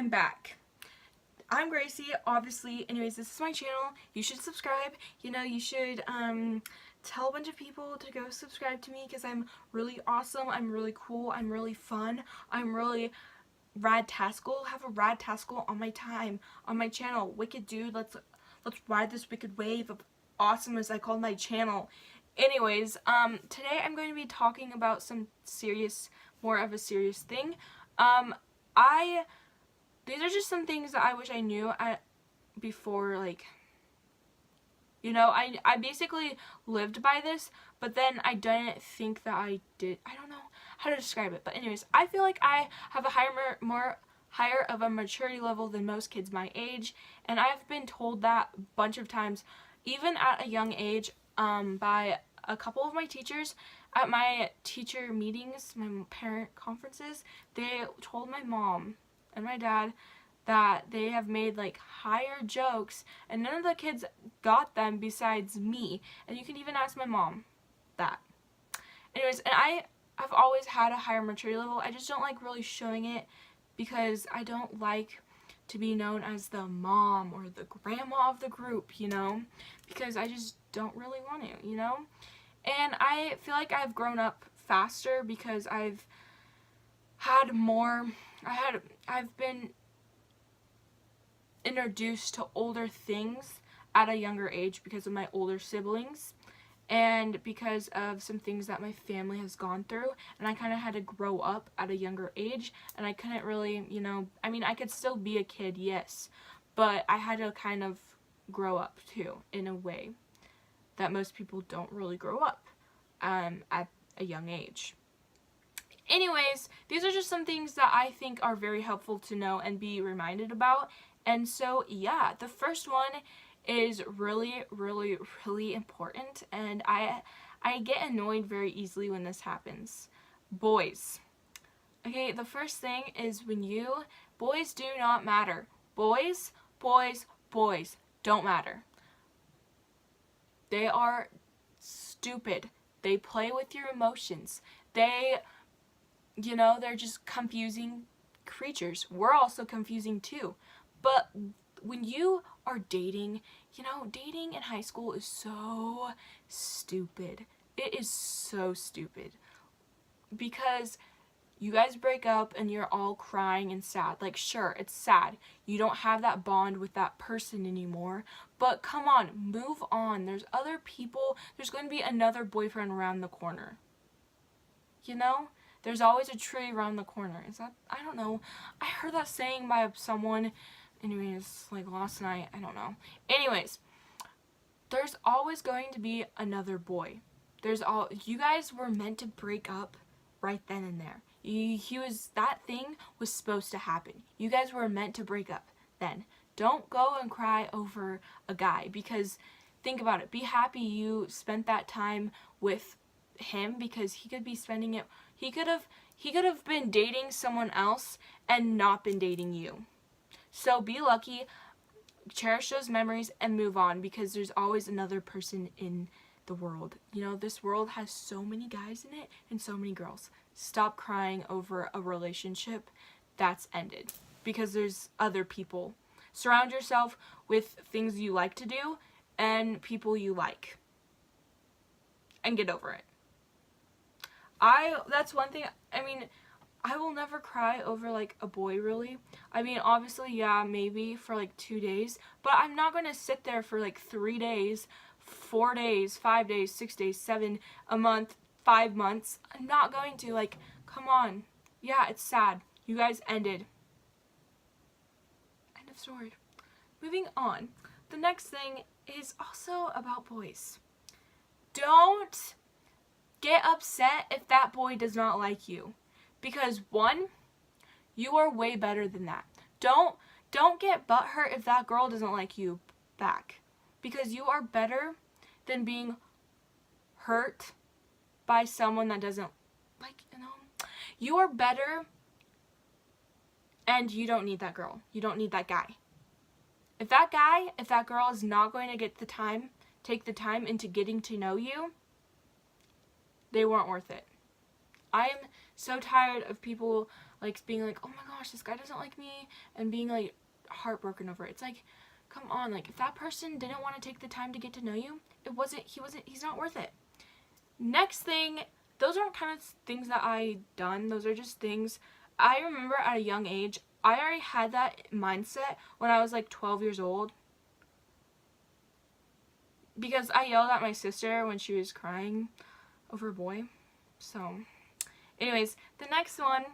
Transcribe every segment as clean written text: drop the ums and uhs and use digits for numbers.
I'm back. I'm Gracie, obviously. Anyways, this is my channel. You should subscribe. You should tell a bunch of people to go subscribe to me because I'm really awesome. I'm really cool. I'm really fun. I'm really rad-taskill. Have a rad-taskill on my channel. Wicked dude. Let's ride this wicked wave of awesome, as I call my channel. Anyways, today I'm going to be talking about more of a serious thing. These are just some things that I wish I knew before, like, I basically lived by this, but then I didn't think that I did. I don't know how to describe it, but anyways, I feel like I have a higher of a maturity level than most kids my age, and I've been told that a bunch of times, even at a young age, by a couple of my teachers. At my teacher meetings, my parent conferences, they told my mom and my dad that they have made like higher jokes and none of the kids got them besides me, and you can even ask my mom that. Anyways, and I've always had a higher maturity level. I just don't like really showing it because I don't like to be known as the mom or the grandma of the group, because I just don't really want to, and I feel like I've grown up faster because I've been introduced to older things at a younger age because of my older siblings and because of some things that my family has gone through, and I kind of had to grow up at a younger age, and I couldn't really, I mean, I could still be a kid, yes, but I had to kind of grow up too in a way that most people don't really grow up at a young age. Anyways, these are just some things that I think are very helpful to know and be reminded about. And so, yeah, the first one is really, really, really important, and I get annoyed very easily when this happens. Boys. Okay, the first thing is boys do not matter. Boys don't matter. They are stupid. They play with your emotions. They're just confusing creatures. We're also confusing too. But when you are dating, dating in high school is so stupid. It is so stupid. Because you guys break up and you're all crying and sad. Like, sure, it's sad. You don't have that bond with that person anymore. But come on, move on. There's other people. There's going to be another boyfriend around the corner. There's always a tree around the corner. I don't know. I heard that saying by someone, anyways, like last night. I don't know. Anyways, there's always going to be another boy. You guys were meant to break up right then and there. That thing was supposed to happen. You guys were meant to break up then. Don't go and cry over a guy, because think about it. Be happy you spent that time with him, because he could be spending it. He could have been dating someone else and not been dating you. So be lucky, cherish those memories, and move on, because there's always another person in the world. This world has so many guys in it and so many girls. Stop crying over a relationship that's ended, because there's other people. Surround yourself with things you like to do and people you like, and get over it. That's one thing. I mean, I will never cry over like a boy, really. I mean, obviously, yeah, maybe for like 2 days, but I'm not going to sit there for like 3 days, 4 days, 5 days, 6 days, 7, a month, 5 months. I'm not going to. Like, come on. Yeah, it's sad. You guys ended. End of story. Moving on. The next thing is also about boys. Don't get upset if that boy does not like you. Because one, you are way better than that. Don't get butthurt if that girl doesn't like you back. Because you are better than being hurt by someone that doesn't like, You are better, and you don't need that girl. You don't need that guy. If that girl is not going to take the time into getting to know you, they weren't worth it. I am so tired of people like being like, oh my gosh, this guy doesn't like me, and being like heartbroken over it. It's like, come on, like if that person didn't want to take the time to get to know you, he's not worth it. Next thing, those aren't kind of things that I done, those are just things I remember at a young age. I already had that mindset when I was like 12 years old, because I yelled at my sister when she was crying over a boy. So anyways, the next one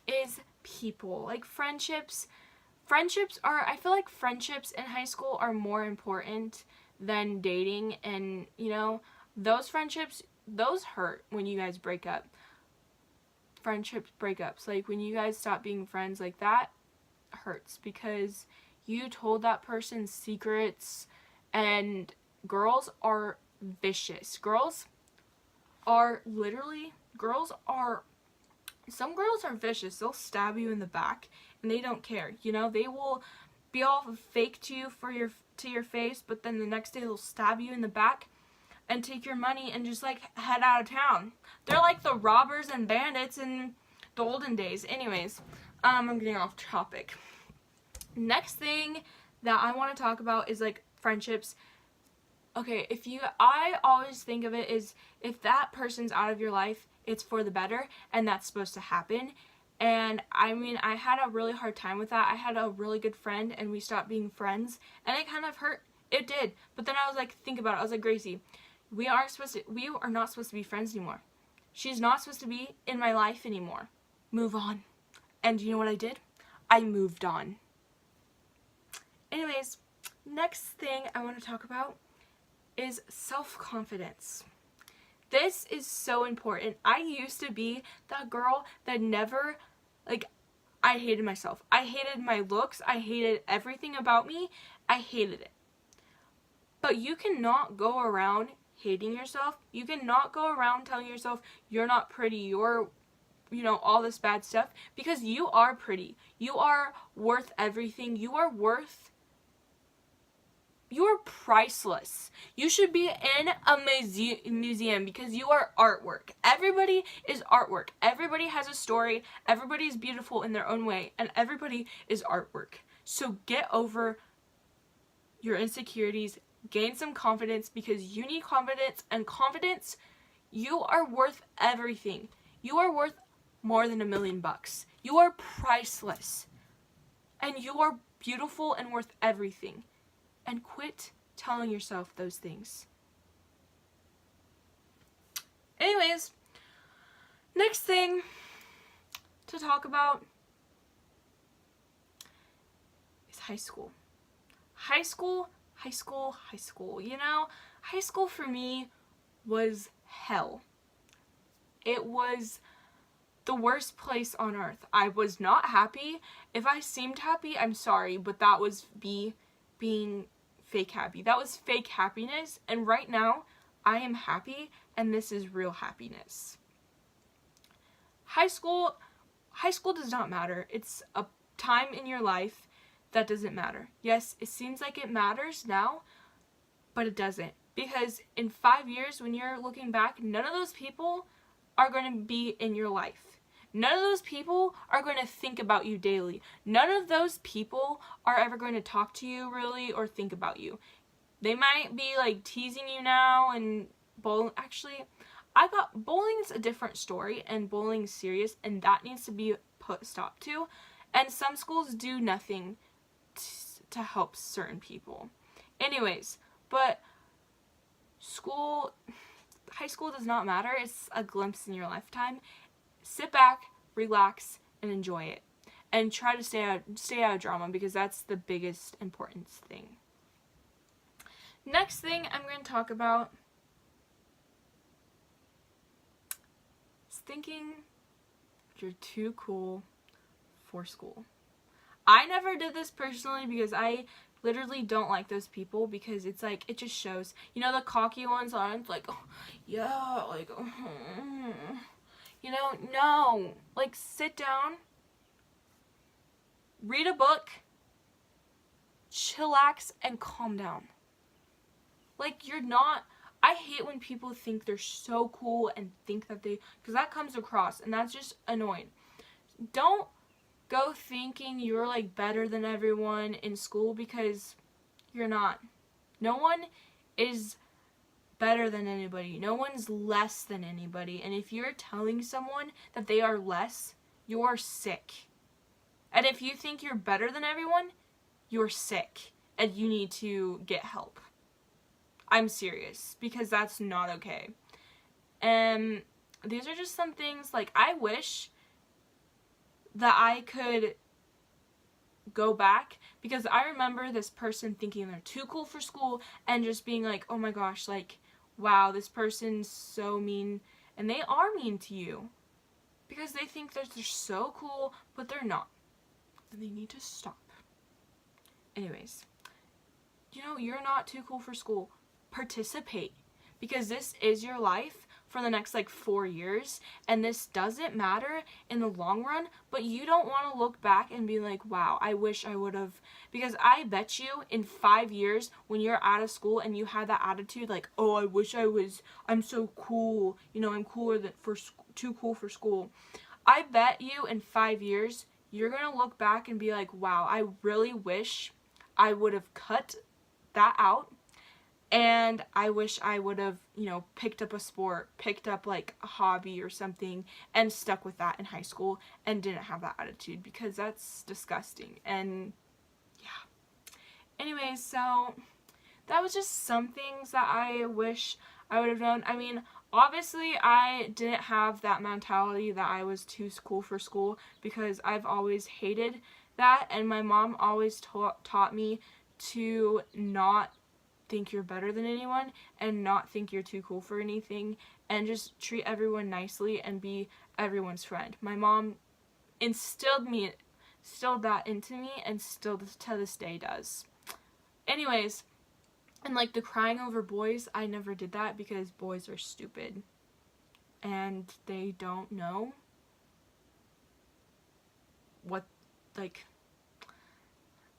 is people, like friendships. I feel like friendships in high school are more important than dating, and you know, those friendships, those hurt when you guys break up. Friendships breakups, like when you guys stop being friends, like that hurts because you told that person secrets. And girls are vicious. Some girls are vicious. They'll stab you in the back and they don't care. You know, they will be all fake to you to your face, but then the next day they'll stab you in the back and take your money and just like head out of town. They're like the robbers and bandits in the olden days. Anyways, I'm getting off topic. Next thing that I want to talk about is like friendships. Okay, I always think of it as if that person's out of your life, it's for the better, and that's supposed to happen. And I mean, I had a really hard time with that. I had a really good friend and we stopped being friends, and it kind of hurt. It did. But then I was like, think about it. I was like, Gracie, we are not supposed to be friends anymore. She's not supposed to be in my life anymore. Move on. And you know what I did? I moved on. Anyways, next thing I want to talk about is self-confidence. This is so important. I used to be that girl that never, like, I hated myself. I hated my looks. I hated everything about me. I hated it. But you cannot go around hating yourself. You cannot go around telling yourself you're not pretty, you're, you know, all this bad stuff, because you are pretty. You are worth everything. You are priceless. You should be in a museum because you are artwork. Everybody is artwork. Everybody has a story. Everybody is beautiful in their own way, and everybody is artwork. So get over your insecurities. Gain some confidence, because you need confidence, and confidence, you are worth everything. You are worth more than $1 million. You are priceless, and you are beautiful and worth everything. And quit telling yourself those things. Anyways, next thing to talk about is high school. High school. You know, high school for me was hell. It was the worst place on earth. I was not happy. If I seemed happy, I'm sorry, but that was being fake happy. That was fake happiness, and right now I am happy, and this is real happiness. High school does not matter. It's a time in your life that doesn't matter. Yes, it seems like it matters now, but it doesn't. Because in 5 years, when you're looking back, none of those people are going to be in your life. None of those people are going to think about you daily. None of those people are ever going to talk to you really or think about you. They might be like teasing you now and bowling. Actually, bowling's a different story, and bowling's serious, and that needs to be put stop to. And some schools do nothing to help certain people. Anyways, but high school does not matter. It's a glimpse in your lifetime. Sit back, relax, and enjoy it. And try to stay out of drama, because that's the biggest important thing. Next thing I'm going to talk about is thinking you're too cool for school. I never did this personally because I literally don't like those people, because it's like, it just shows. You know, the cocky ones aren't like, oh, yeah, like, you know, no. Like, sit down, read a book, chillax, and calm down. Like, you're not, I hate when people think they're so cool and think that because that comes across, and that's just annoying. don't go thinking you're like better than everyone in school, because you're not. No one is better than anybody. No one's less than anybody. And if you're telling someone that they are less, you're sick. And if you think you're better than everyone, you're sick and you need to get help. I'm serious, because that's not okay. And these are just some things, like, I wish that I could go back, because I remember this person thinking they're too cool for school and just being like, oh my gosh, like, wow, this person's so mean. And they are mean to you because they think that they're so cool, but they're not. And they need to stop. Anyways, you know, you're not too cool for school. Participate, because this is your life for the next like 4 years, and this doesn't matter in the long run, but you don't want to look back and be like, wow, I wish I would have, because I bet you in 5 years when you're out of school and you had that attitude like, oh, I wish I'm so cool, you know, I'm cooler than too cool for school. I bet you in 5 years you're gonna look back and be like, wow, I really wish I would have cut that out. And I wish I would have, you know, picked up a sport, picked up like a hobby or something, and stuck with that in high school and didn't have that attitude, because that's disgusting. And yeah. Anyways, so that was just some things that I wish I would have known. I mean, obviously I didn't have that mentality that I was too cool for school, because I've always hated that, and my mom always taught me to not think you're better than anyone and not think you're too cool for anything, and just treat everyone nicely and be everyone's friend. My mom instilled that into me, and still to this day does. Anyways, and like the crying over boys, I never did that, because boys are stupid and they don't know what, like,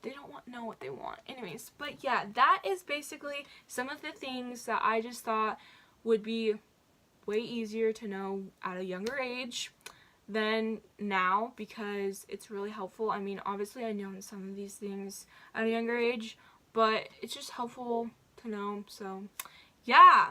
they don't know what they want. Anyways, but yeah, that is basically some of the things that I just thought would be way easier to know at a younger age than now, because it's really helpful. I mean, obviously I know some of these things at a younger age, but it's just helpful to know. So yeah.